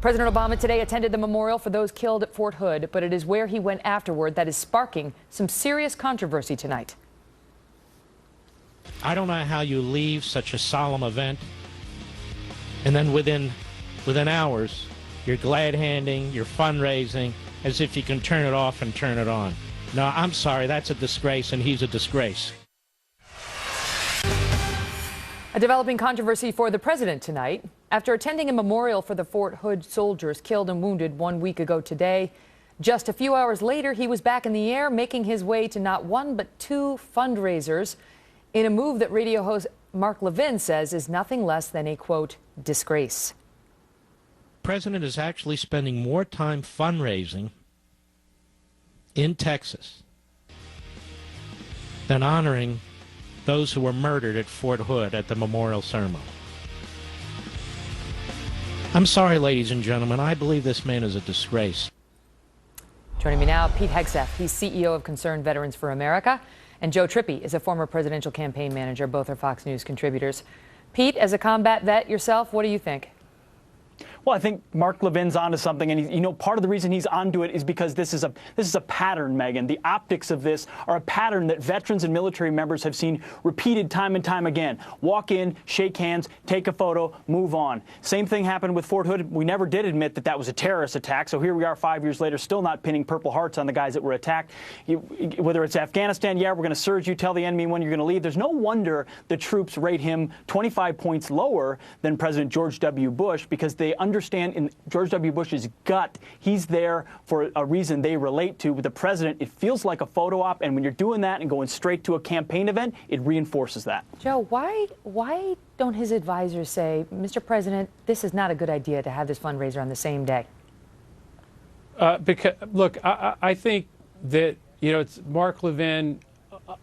President Obama today attended the memorial for those killed at Fort Hood, but it is where he went afterward that is sparking some serious controversy tonight. I don't know how you leave such a solemn event and then within hours you're glad-handing, you're fundraising, as if you can turn it off and turn it on. No, I'm sorry, that's a disgrace, and he's a disgrace. A developing controversy for the president tonight. After attending a memorial for the Fort Hood soldiers killed and wounded 1 week ago today, just a few hours later, he was back in the air, making his way to not one but two fundraisers in a move that radio host Mark Levin says is nothing less than a, quote, disgrace. The president is actually spending more time fundraising in Texas than honoring those who were murdered at Fort Hood at the memorial ceremony. I'm sorry, ladies and gentlemen, I believe this man is a disgrace. Joining me now, Pete Hegseth. He's CEO of Concerned Veterans for America, and Joe Trippi is a former presidential campaign manager. Both are Fox News contributors. Pete, as a combat vet yourself, what do you think? Well, I think Mark Levin's onto something, and part of the reason he's onto it is because this is a pattern, Megan. The optics of this are a pattern that veterans and military members have seen repeated time and time again. Walk in, shake hands, take a photo, move on. Same thing happened with Fort Hood. We never did admit that that was a terrorist attack, so here we are 5 years later, still not pinning Purple Hearts on the guys that were attacked. Whether it's Afghanistan, yeah, we're going to surge you, tell the enemy when you're going to leave. There's no wonder the troops rate him 25 points lower than President George W. Bush, because they understand in George W. Bush's gut, he's there for a reason they relate to. With the president, it feels like a photo op, and when you're doing that and going straight to a campaign event, it reinforces that. Joe, why don't his advisors say, Mr. President, this is not a good idea to have this fundraiser on the same day? Because, look, I think that, it's Mark Levin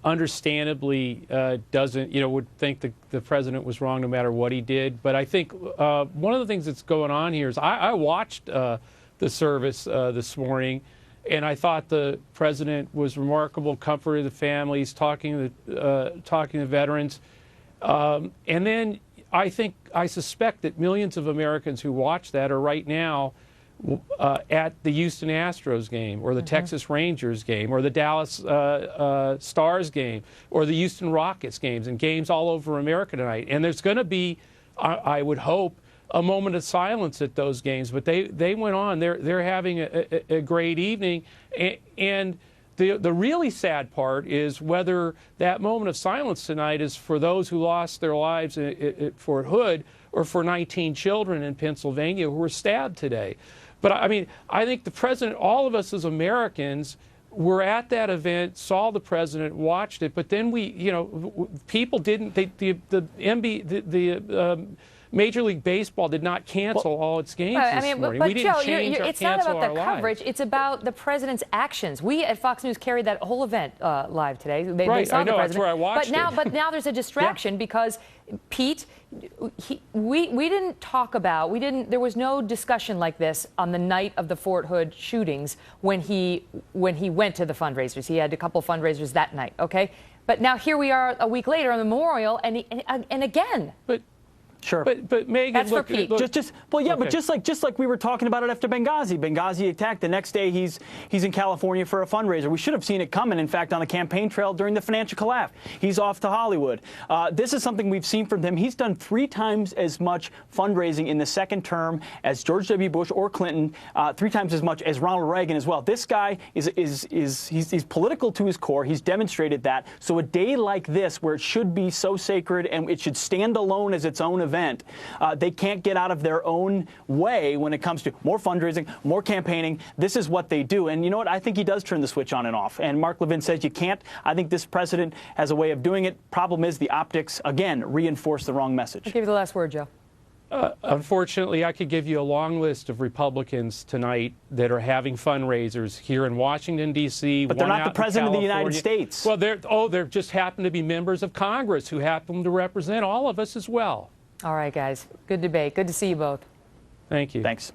understandably doesn't, would think the president was wrong no matter what he did. But I think one of the things that's going on here is I watched the service this morning, and I thought the president was remarkable, comforted the families, talking to veterans. And then I suspect that millions of Americans who watch that are right now at the Houston Astros game, or the Texas Rangers game, or the Dallas Stars game, or the Houston Rockets games, and games all over America tonight. And there's going to be, I would hope, a moment of silence at those games. But they went on. They're having a great evening. And the really sad part is whether that moment of silence tonight is for those who lost their lives at Fort Hood, or for 19 children in Pennsylvania who were stabbed today. But I mean, I think the president, all of us as Americans, were at that event, saw the president, watched it, but then people didn't. The Major League Baseball did not cancel all its games this morning. But we didn't Joe, change or it's not cancel about the our coverage. lives. It's about the president's actions. We at Fox News carried that whole event live today. They Right, saw I know. the That's president. where I watched it. But now there's a distraction because Pete, we didn't talk about, there was no discussion like this on the night of the Fort Hood shootings when he went to the fundraisers. He had a couple fundraisers that night, okay? But now here we are a week later on the memorial, and again. Sure, but Megan, that's for Pete. But just like we were talking about it after Benghazi attack. The next day, he's in California for a fundraiser. We should have seen it coming. In fact, on the campaign trail during the financial collapse, he's off to Hollywood. This is something we've seen from him. He's done 3 times as much fundraising in the second term as George W. Bush or Clinton. 3 times as much as Ronald Reagan as well. This guy he's political to his core. He's demonstrated that. So a day like this, where it should be so sacred and it should stand alone as its own event, they can't get out of their own way when it comes to more fundraising, more campaigning. This is what they do. And you know what? I think he does turn the switch on and off. And Mark Levin says you can't. I think this president has a way of doing it. Problem is the optics, again, reinforce the wrong message. I'll give you the last word, Joe. Unfortunately, I could give you a long list of Republicans tonight that are having fundraisers here in Washington, D.C. But they're not the president of the United States. Well, they're just happen to be members of Congress who happen to represent all of us as well. All right, guys. Good debate. Good to see you both. Thank you. Thanks.